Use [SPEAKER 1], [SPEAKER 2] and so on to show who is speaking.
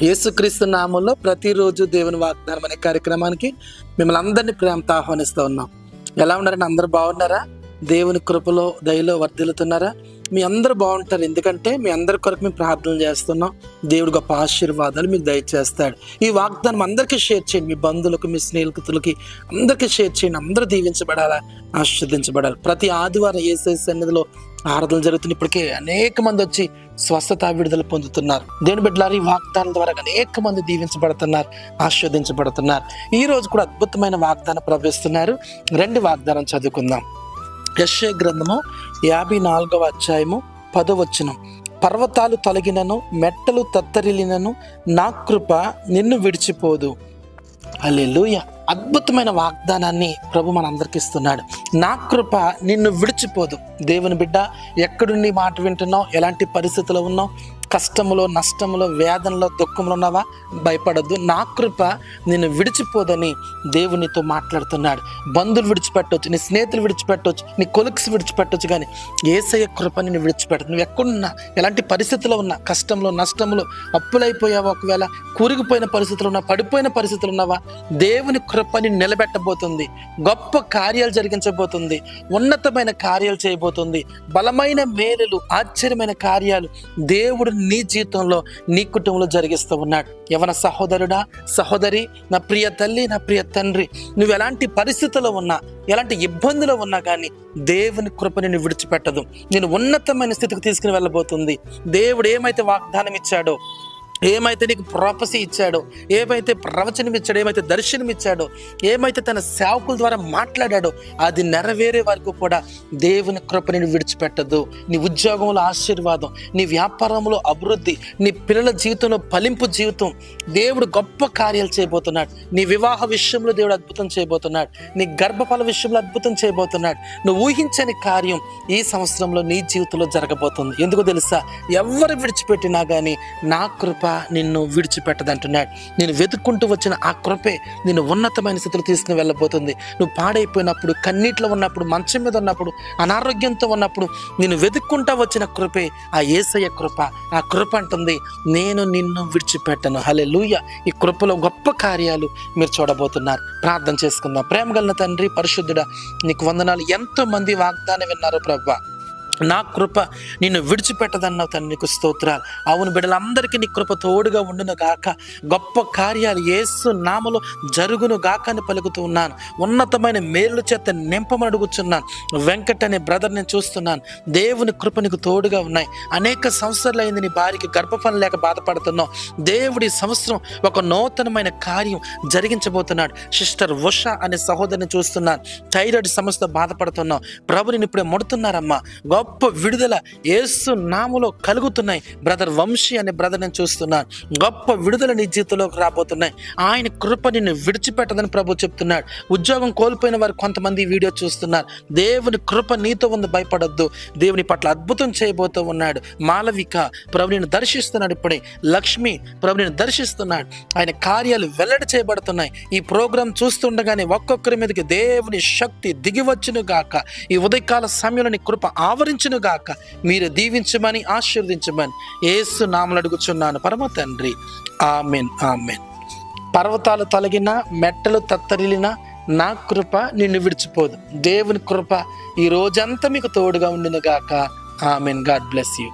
[SPEAKER 1] యేసుక్రీస్తు నామంలో ప్రతిరోజు దేవుని వాగ్దానం అనే కార్యక్రమానికి మిమ్మల్ని అందరినీ ప్రేమతో ఆహ్వానిస్తూ ఉన్నాం. ఎలా ఉన్నారని అందరూ బాగున్నారా? దేవుని కృపలో దయలో వర్ధిల్లుతున్నారా? మీ అందరూ బాగుంటారు, ఎందుకంటే మీ అందరి కొరకు మేము ప్రార్థనలు చేస్తున్నాం. దేవుడు గొప్ప ఆశీర్వాదాలు మీకు దయచేస్తాడు. ఈ వాగ్దానం అందరికీ షేర్ చేయండి, మీ బంధువులకు, మీ స్నేహితులకి అందరికీ షేర్ చేయండి. అందరూ దీవించబడాలా, ఆశీర్వదించబడాలి. ప్రతి ఆదివారం యేసయ్య సన్నిధిలో ఆరాధనలు జరుగుతుంది. ఇప్పటికే అనేక మంది వచ్చి స్వస్థత విడుదల పొందుతున్నారు. దేవుని బిడ్డలారా, ఈ వాగ్దానం ద్వారా అనేక మంది దీవించబడుతున్నారు, ఆశీర్వదించబడుతున్నారు. ఈ రోజు కూడా అద్భుతమైన వాగ్దానం ప్రవేశిస్తున్నారు. 2 వాగ్దానం చదువుకుందాం. యెషయా గ్రంథము 54వ అధ్యాయము 10వ వచనం. పర్వతాలు తొలగినను, మెట్టలు తత్తరిల్లినను, నా కృప నిన్ను విడిచిపోదు. హల్లెలూయా. అద్భుతమైన వాగ్దానాన్ని ప్రభు మనందరికి ఇస్తున్నాడు. నా కృప నిన్ను విడిచిపోదు. దేవుని బిడ్డ, ఎక్కడుండి మాట వింటున్నావు, ఎలాంటి పరిస్థితుల్లో ఉన్నావు, కష్టములో, నష్టములో, వేదనలో, దుఃఖంలో ఉన్నావా, భయపడద్దు. నా కృప నిన్ను విడిచిపోదని దేవునితో మాట్లాడుతున్నాడు. బంధువులు విడిచిపెట్టవచ్చు, నీ స్నేహితులు విడిచిపెట్టవచ్చు, నీ కొలిక్స్ విడిచిపెట్టవచ్చు, కానీ యేసయ్య కృప నిన్ను విడిచిపెట్టదు. నువ్వు ఎక్కడున్నా, ఎలాంటి పరిస్థితుల్లో ఉన్నా, కష్టంలో, నష్టంలో, అప్పులైపోయావా, ఒకవేళ కూరుకుపోయిన పరిస్థితులు ఉన్నా, పడిపోయిన పరిస్థితులు ఉన్నావా, దేవుని కృప నిన్ను నిలబెట్టబోతుంది. గొప్ప కార్యాలు జరిగించబోతుంది, ఉన్నతమైన కార్యాలు చేయబోతుంది, బలమైన మేలులు, ఆశ్చర్యమైన కార్యాలు దేవుడు నీ జీవితంలో, నీ కుటుంబంలో జరిగిస్తూ ఉన్నాడు. యవన సహోదరుడా, సహోదరి, నా ప్రియ తల్లి, నా ప్రియ తండ్రి, నువ్వు ఎలాంటి పరిస్థితుల్లో ఉన్నా, ఎలాంటి ఇబ్బందులు ఉన్నా కానీ దేవుని కృప నిన్ను విడిచిపెట్టదు. నేను ఉన్నతమైన స్థితికి తీసుకుని వెళ్ళబోతుంది. దేవుడు ఏమైతే వాగ్దానం ఇచ్చాడో, ఏమైతే నీకు ప్రాపసీ ఇచ్చాడో, ఏమైతే ప్రవచనం ఇచ్చాడో, ఏమైతే దర్శనం ఇచ్చాడో, ఏమైతే తన సేవకుల ద్వారా మాట్లాడాడో, అది నెరవేరే వరకు కూడా దేవుని కృప నిన్ను విడిచిపెట్టదు. నీ ఉద్యోగంలో ఆశీర్వాదం, నీ వ్యాపారంలో అభివృద్ధి, నీ పిల్లల జీవితంలో ఫలింపు జీవితం, దేవుడు గొప్ప కార్యాలు చేయబోతున్నాడు. నీ వివాహ విషయంలో దేవుడు అద్భుతం చేయబోతున్నాడు. నీ గర్భఫల విషయంలో అద్భుతం చేయబోతున్నాడు. నువ్వు ఊహించని కార్యం ఈ సంవత్సరంలో నీ జీవితంలో జరగబోతుంది. ఎందుకు తెలుసా? ఎవరు విడిచిపెట్టినా కానీ నా కృప నిన్ను విడిచిపెట్టదంటున్నాడు. నేను వెతుక్కుంటూ వచ్చిన ఆ కృపే నిన్ను ఉన్నతమైన స్థితిలో తీసుకుని వెళ్ళబోతుంది. నువ్వు పాడైపోయినప్పుడు, కన్నీటిలో ఉన్నప్పుడు, మంచం మీద ఉన్నప్పుడు, అనారోగ్యంతో ఉన్నప్పుడు నేను వెతుక్కుంటా వచ్చిన కృపే ఆ యేసయ్య కృప. ఆ కృప అంటుంది, నేను నిన్ను విడిచిపెట్టను. హల్లెలూయా. ఈ కృపలో గొప్ప కార్యాలు మీరు చూడబోతున్నారు. ప్రార్థన చేసుకుందాం. ప్రేమ కలిగిన తండ్రి, పరిశుద్ధుడా, నీకు వందనాలు. ఎంతో మంది వాగ్దానం విన్నారు ప్రభువా. నా కృప నిన్ను విడిచిపెట్టదన్నావు తండ్రి, నీకు స్తోత్రాలు. అవును, బిడ్డలందరికీ నీ కృప తోడుగా ఉండును గాక. గొప్ప కార్యాలు యేసు నామములో జరుగును గాక అని పలుకుతూ ఉన్నాను. ఉన్నతమైన మేలు చేత నింపమని అడుగుతున్నాను. వెంకట్ అనే బ్రదర్ నేను చూస్తున్నాను. దేవుని కృప నీకు తోడుగా ఉన్నాయి. అనేక సంవత్సరాలు అయింది నీ భార్యకి గర్భఫలం లేక బాధపడుతున్నావు. దేవుడి సంవత్సరం ఒక నూతనమైన కార్యం జరిగించబోతున్నాడు. సిస్టర్ ఉష అనే సహోదరిని చూస్తున్నాను. థైరాయిడ్ సమస్యతో బాధపడుతున్నావు. ప్రభు నేను ఇప్పుడే ముడుతున్నారమ్మా. గొప్ప విడుదల యేసు నామములో కలుగుతున్నాయి. బ్రదర్ వంశీ అనే బ్రదర్ నేను చూస్తున్నాను. గొప్ప విడుదల నీ జీవితంలోకి రాబోతున్నాయి. ఆయన కృప నిన్ను విడిచిపెట్టదని ప్రభు చెప్తున్నాడు. ఉద్యోగం కోల్పోయిన వారు కొంతమంది వీడియో చూస్తున్నారు. దేవుని కృప నీతో ఉంది, భయపడొద్దు. దేవుని పట్ల అద్భుతం చేయబోతూ ఉన్నాడు. మాలవిక, ప్రభు నిన్ను దర్శిస్తున్నాడు. ఇప్పుడే లక్ష్మి, ప్రభు నిన్ను దర్శిస్తున్నాడు. ఆయన కార్యాలు వెల్లడి చేయబడుతున్నాయి. ఈ ప్రోగ్రాం చూస్తుండగానే ఒక్కొక్కరి మీదకి దేవుని శక్తి దిగివచ్చును గాక. ఈ ఉదయకాల సమయంలో నీ కృప ఆవరించును గాక. మీరు దీవించమని, ఆశీర్వదించమని యేసు నామములో అడుగుచున్నాను పరమ తండ్రి. Amen, amen. పర్వతాలు తొలగిన, మెట్టలు తత్తరిల్లిన, నా కృప నిన్ను విడిచిపోదు. దేవుని కృప ఈ రోజంతా మీకు తోడుగా ఉండును గాక. ఆమెన్. God bless you.